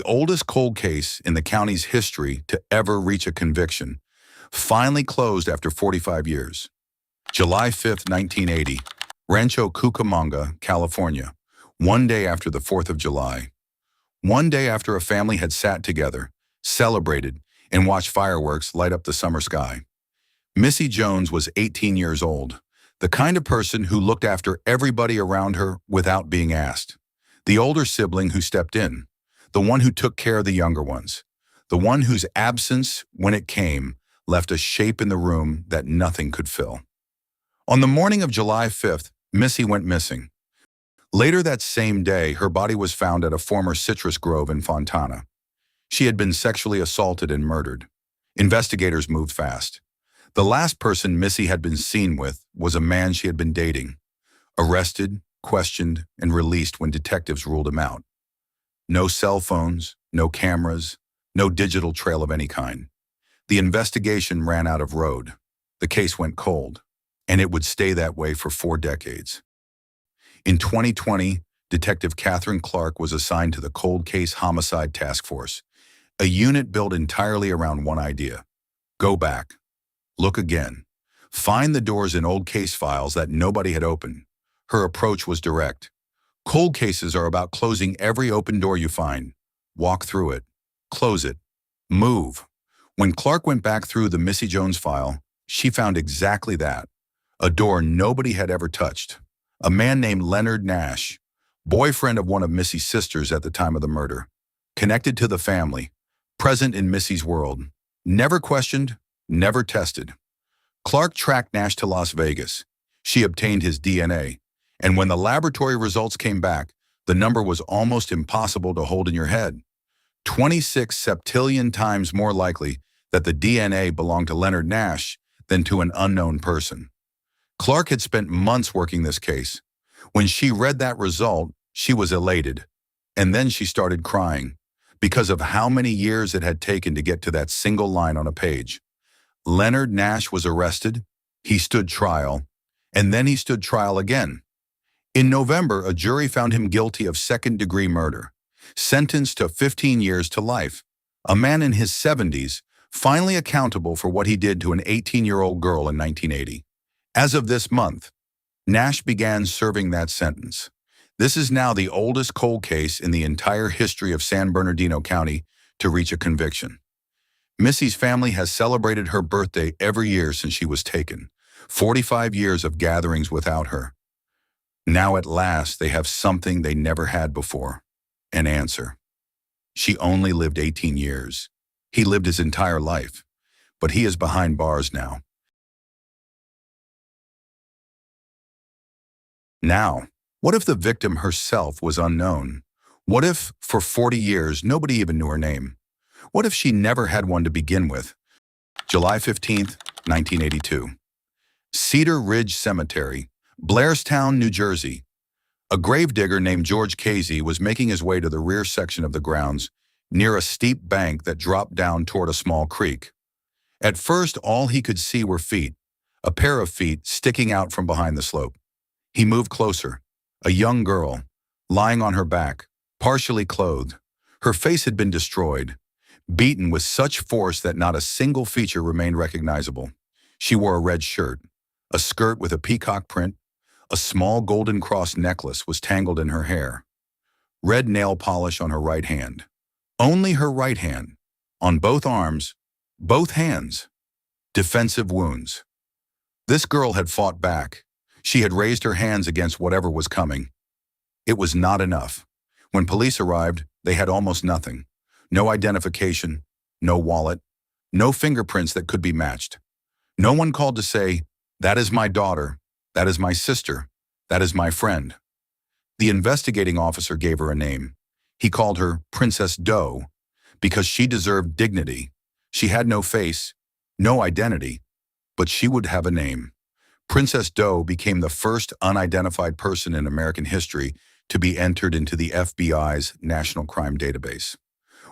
oldest cold case in the county's history to ever reach a conviction, finally closed after 45 years. July 5, 1980, Rancho Cucamonga, California, one day after the 4th of July. One day after a family had sat together, celebrated, and watched fireworks light up the summer sky. Missy Jones was 18 years old, the kind of person who looked after everybody around her without being asked. The older sibling who stepped in, the one who took care of the younger ones, the one whose absence, when it came, left a shape in the room that nothing could fill. On the morning of July 5th, Missy went missing. Later that same day, her body was found at a former citrus grove in Fontana. She had been sexually assaulted and murdered. Investigators moved fast. The last person Missy had been seen with was a man she had been dating. Arrested, questioned, and released when detectives ruled him out. No cell phones, no cameras, no digital trail of any kind. The investigation ran out of road. The case went cold, and it would stay that way for 4 decades. In 2020, Detective Catherine Clark was assigned to the Cold Case Homicide Task Force, a unit built entirely around one idea: go back, look again, find the doors in old case files that nobody had opened. Her approach was direct. Cold cases are about closing every open door you find. Walk through it, close it, move. When Clark went back through the Missy Jones file, she found exactly that: a door nobody had ever touched. A man named Leonard Nash, boyfriend of one of Missy's sisters at the time of the murder, connected to the family, present in Missy's world, never questioned, never tested. Clark tracked Nash to Las Vegas. She obtained his DNA, and when the laboratory results came back, the number was almost impossible to hold in your head. 26 septillion times more likely that the DNA belonged to Leonard Nash than to an unknown person. Clark had spent months working this case. When she read that result, she was elated. And then she started crying because of how many years it had taken to get to that single line on a page. Leonard Nash was arrested, he stood trial, and then he stood trial again. In November, a jury found him guilty of second-degree murder, sentenced to 15 years to life. A man in his 70s, finally accountable for what he did to an 18-year-old girl in 1980. As of this month, Nash began serving that sentence. This is now the oldest cold case in the entire history of San Bernardino County to reach a conviction. Missy's family has celebrated her birthday every year since she was taken. 45 years of gatherings without her. Now at last they have something they never had before: an answer. She only lived 18 years. He lived his entire life, but he is behind bars now. Now, what if the victim herself was unknown? What if, for 40 years, nobody even knew her name? What if she never had one to begin with? July 15th, 1982. Cedar Ridge Cemetery, Blairstown, New Jersey. A gravedigger named George Casey was making his way to the rear section of the grounds, near a steep bank that dropped down toward a small creek. At first, all he could see were feet, a pair of feet sticking out from behind the slope. He moved closer. A young girl, lying on her back, partially clothed. Her face had been destroyed, beaten with such force that not a single feature remained recognizable. She wore a red shirt, a skirt with a peacock print. A small golden cross necklace was tangled in her hair. Red nail polish on her right hand. Only her right hand. On both arms, both hands. Defensive wounds. This girl had fought back. She had raised her hands against whatever was coming. It was not enough. When police arrived, they had almost nothing. No identification, no wallet, no fingerprints that could be matched. No one called to say, "That is my daughter, that is my sister, that is my friend." The investigating officer gave her a name. He called her Princess Doe because she deserved dignity. She had no face, no identity, but she would have a name. Princess Doe became the first unidentified person in American history to be entered into the FBI's National Crime Database.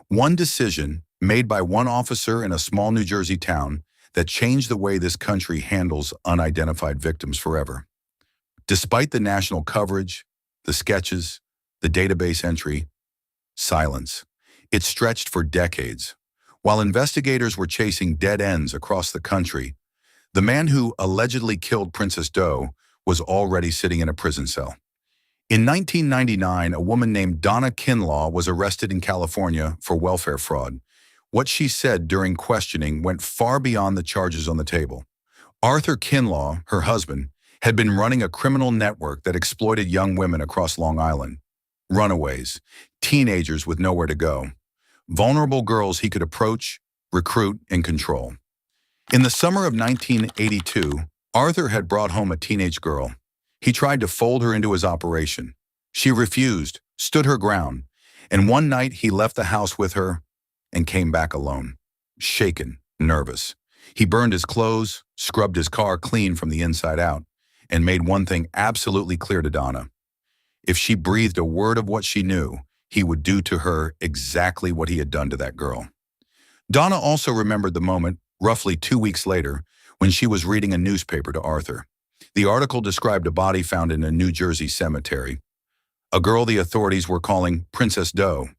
One decision made by one officer in a small New Jersey town that changed the way this country handles unidentified victims forever. Despite the national coverage, the sketches, the database entry, silence. It stretched for decades. While investigators were chasing dead ends across the country, the man who allegedly killed Princess Doe was already sitting in a prison cell. In 1999, a woman named Donna Kinlaw was arrested in California for welfare fraud. What she said during questioning went far beyond the charges on the table. Arthur Kinlaw, her husband, had been running a criminal network that exploited young women across Long Island. Runaways, teenagers with nowhere to go, vulnerable girls he could approach, recruit, and control. In the summer of 1982, Arthur had brought home a teenage girl. He tried to fold her into his operation. She refused, stood her ground, and one night he left the house with her and came back alone, shaken, nervous. He burned his clothes, scrubbed his car clean from the inside out, and made one thing absolutely clear to Donna. If she breathed a word of what she knew, he would do to her exactly what he had done to that girl. Donna also remembered the moment, roughly 2 weeks later, when she was reading a newspaper to Arthur. The article described a body found in a New Jersey cemetery, a girl the authorities were calling Princess Doe.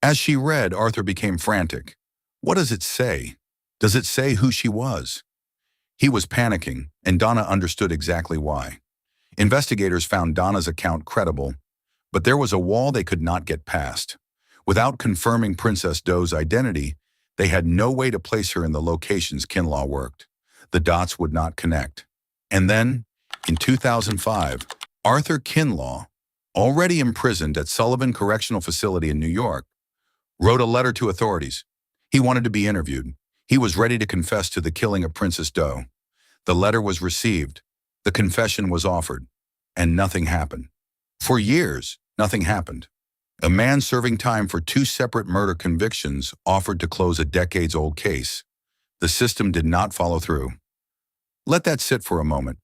As she read, Arthur became frantic. What does it say? Does it say who she was? He was panicking, and Donna understood exactly why. Investigators found Donna's account credible, but there was a wall they could not get past. Without confirming Princess Doe's identity, they had no way to place her in the locations Kinlaw worked. The dots would not connect. And then, in 2005, Arthur Kinlaw, already imprisoned at Sullivan Correctional Facility in New York, wrote a letter to authorities. He wanted to be interviewed. He was ready to confess to the killing of Princess Doe. The letter was received, the confession was offered, and nothing happened. For years, nothing happened. A man serving time for 2 separate murder convictions offered to close a decades-old case. The system did not follow through. Let that sit for a moment.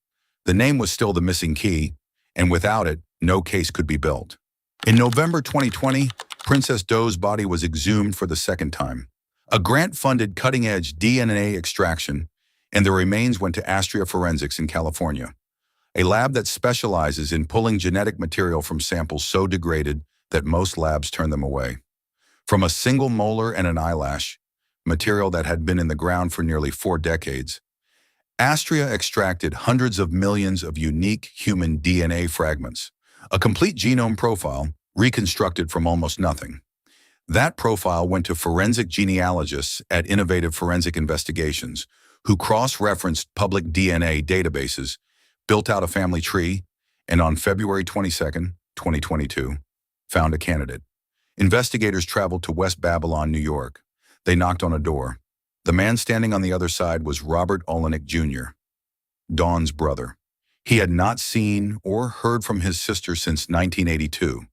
The name was still the missing key, and without it, no case could be built. In November 2020, Princess Doe's body was exhumed for the second time. A grant-funded cutting-edge DNA extraction, and the remains went to Astria Forensics in California, a lab that specializes in pulling genetic material from samples so degraded that most labs turn them away. From a single molar and an eyelash, material that had been in the ground for nearly 4 decades, Astria extracted hundreds of millions of unique human DNA fragments, a complete genome profile reconstructed from almost nothing. That profile went to forensic genealogists at Innovative Forensic Investigations, who cross-referenced public DNA databases, built out a family tree, and on February 22, 2022, found a candidate. Investigators traveled to West Babylon, New York. They knocked on a door. The man standing on the other side was Robert Olenek Jr., Dawn's brother. He had not seen or heard from his sister since 1982.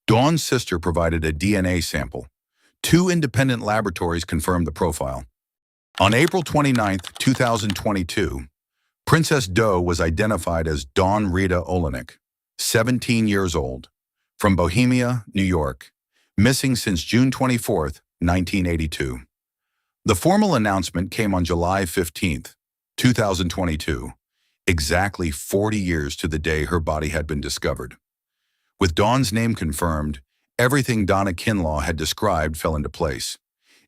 Dawn's sister provided a DNA sample. 2 independent laboratories confirmed the profile. On April 29, 2022, Princess Doe was identified as Dawn Rita Olenek, 17 years old, from Bohemia, New York, missing since June 24, 1982. The formal announcement came on July 15, 2022, exactly 40 years to the day her body had been discovered. With Dawn's name confirmed, everything Donna Kinlaw had described fell into place.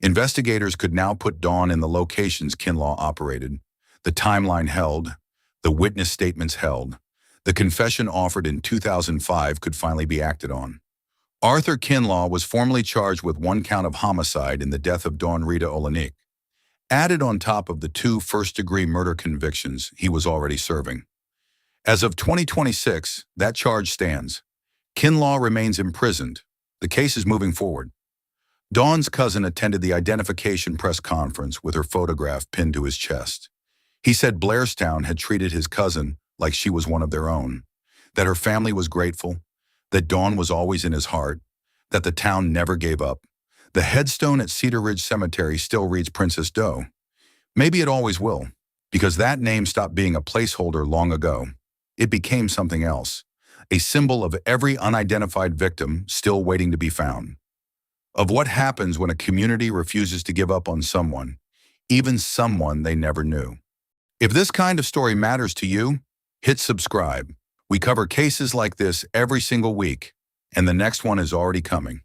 Investigators could now put Dawn in the locations Kinlaw operated. The timeline held, the witness statements held. The confession offered in 2005 could finally be acted on. Arthur Kinlaw was formally charged with 1 count of homicide in the death of Dawn Rita Olenek, added on top of the 2 first-degree murder convictions he was already serving. As of 2026, that charge stands. Kinlaw remains imprisoned. The case is moving forward. Dawn's cousin attended the identification press conference with her photograph pinned to his chest. He said Blairstown had treated his cousin like she was one of their own, that her family was grateful, that Dawn was always in his heart, that the town never gave up. The headstone at Cedar Ridge Cemetery still reads Princess Doe. Maybe it always will, because that name stopped being a placeholder long ago. It became something else, a symbol of every unidentified victim still waiting to be found. Of what happens when a community refuses to give up on someone, even someone they never knew. If this kind of story matters to you, hit subscribe. We cover cases like this every single week, and the next one is already coming.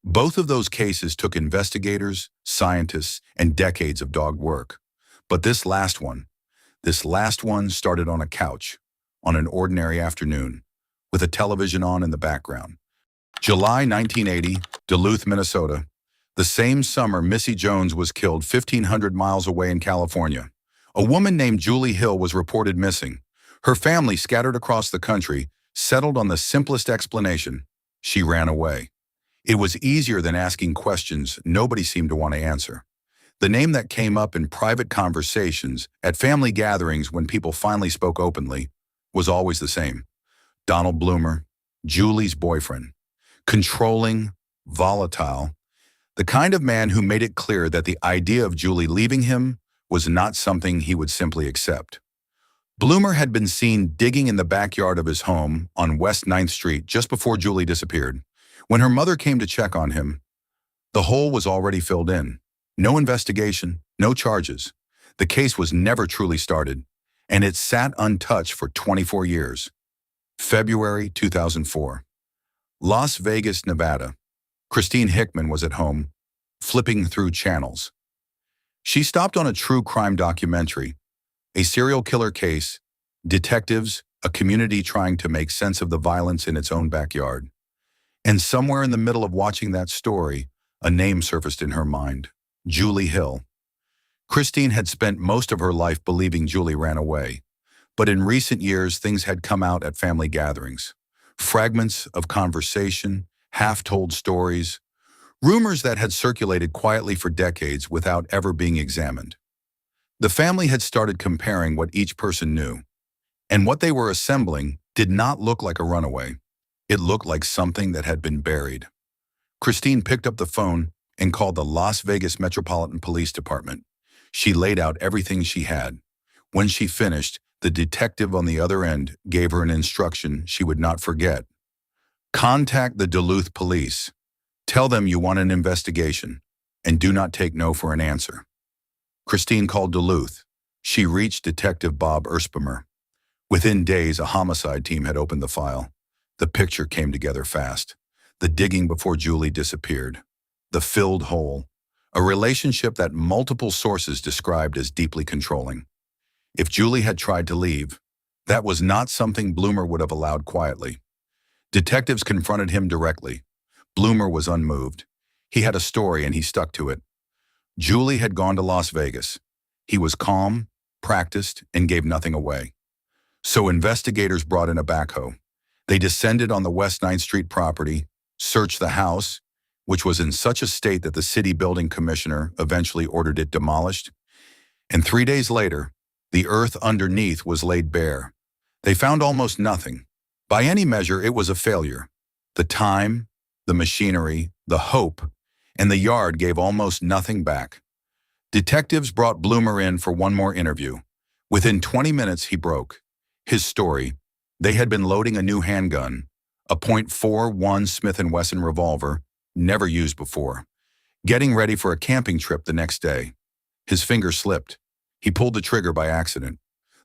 Both of those cases took investigators, scientists, and decades of dogged work. But this last one started on a couch, on an ordinary afternoon, with a television on in the background. July 1980, Duluth, Minnesota. The same summer Missy Jones was killed 1,500 miles away in California. A woman named Julie Hill was reported missing. Her family, scattered across the country, settled on the simplest explanation: she ran away. It was easier than asking questions nobody seemed to want to answer. The name that came up in private conversations, at family gatherings when people finally spoke openly, was always the same: Donald Bloomer, Julie's boyfriend. Controlling, volatile, the kind of man who made it clear that the idea of Julie leaving him was not something he would simply accept. Bloomer had been seen digging in the backyard of his home on West 9th Street just before Julie disappeared. When her mother came to check on him, the hole was already filled in. No investigation, no charges. The case was never truly started, and it sat untouched for 24 years. February 2004. Las Vegas, Nevada. Christine Hickman was at home, flipping through channels. She stopped on a true crime documentary, a serial killer case, detectives, a community trying to make sense of the violence in its own backyard. And somewhere in the middle of watching that story, a name surfaced in her mind: Julie Hill. Christine had spent most of her life believing Julie ran away, but in recent years things had come out at family gatherings. Fragments of conversation, half-told stories, rumors that had circulated quietly for decades without ever being examined. The family had started comparing what each person knew, and what they were assembling did not look like a runaway. It looked like something that had been buried. Christine picked up the phone and called the Las Vegas Metropolitan Police Department. She laid out everything she had. When she finished, the detective on the other end gave her an instruction she would not forget. Contact the Duluth police. Tell them you want an investigation, and do not take no for an answer. Christine called Duluth. She reached Detective Bob Erspemer. Within days, a homicide team had opened the file. The picture came together fast. The digging before Julie disappeared. The filled hole. A relationship that multiple sources described as deeply controlling. If Julie had tried to leave, that was not something Bloomer would have allowed quietly. Detectives confronted him directly. Bloomer was unmoved. He had a story and he stuck to it. Julie had gone to Las Vegas. He was calm, practiced, and gave nothing away. So investigators brought in a backhoe. They descended on the West 9th Street property, searched the house, which was in such a state that the city building commissioner eventually ordered it demolished. And 3 days later, the earth underneath was laid bare. They found almost nothing. By any measure, it was a failure. The time, the machinery, the hope, and the yard gave almost nothing back. Detectives brought Bloomer in for one more interview. Within 20 minutes, he broke. His story: they had been loading a new handgun, a .41 Smith & Wesson revolver, never used before, getting ready for a camping trip the next day. His finger slipped. He pulled the trigger by accident.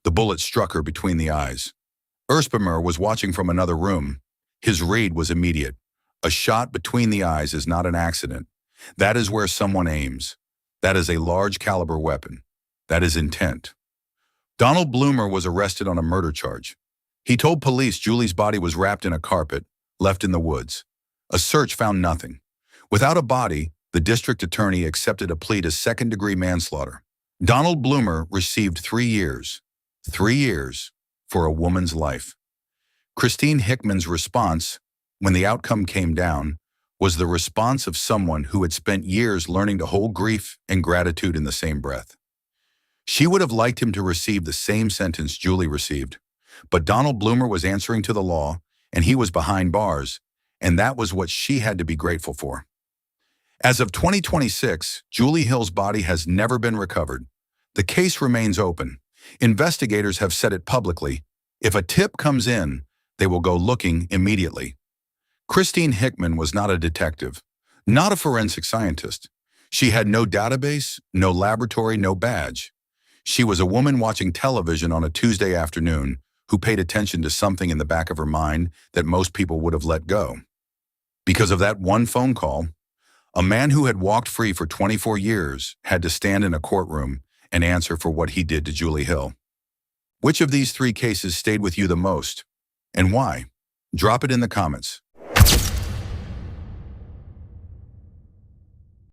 The bullet struck her between the eyes. Erspemer was watching from another room. His read was immediate. A shot between the eyes is not an accident. That is where someone aims. That is a large caliber weapon. That is intent. Donald Bloomer was arrested on a murder charge. He told police Julie's body was wrapped in a carpet, left in the woods. A search found nothing. Without a body, the district attorney accepted a plea to second-degree manslaughter. Donald Bloomer received 3 years. 3 years for a woman's life. Christine Hickman's response, when the outcome came down, was the response of someone who had spent years learning to hold grief and gratitude in the same breath. She would have liked him to receive the same sentence Julie received, but Donald Bloomer was answering to the law, and he was behind bars, and that was what she had to be grateful for. As of 2026, Julie Hill's body has never been recovered. The case remains open. Investigators have said it publicly. If a tip comes in, they will go looking immediately. Christine Hickman was not a detective, not a forensic scientist. She had no database, no laboratory, no badge. She was a woman watching television on a Tuesday afternoon who paid attention to something in the back of her mind that most people would have let go. Because of that one phone call, A man who had walked free for 24 years had to stand in a courtroom and answer for what he did to Julie Hill. Which of these three cases stayed with you the most, and why? Drop it in the comments.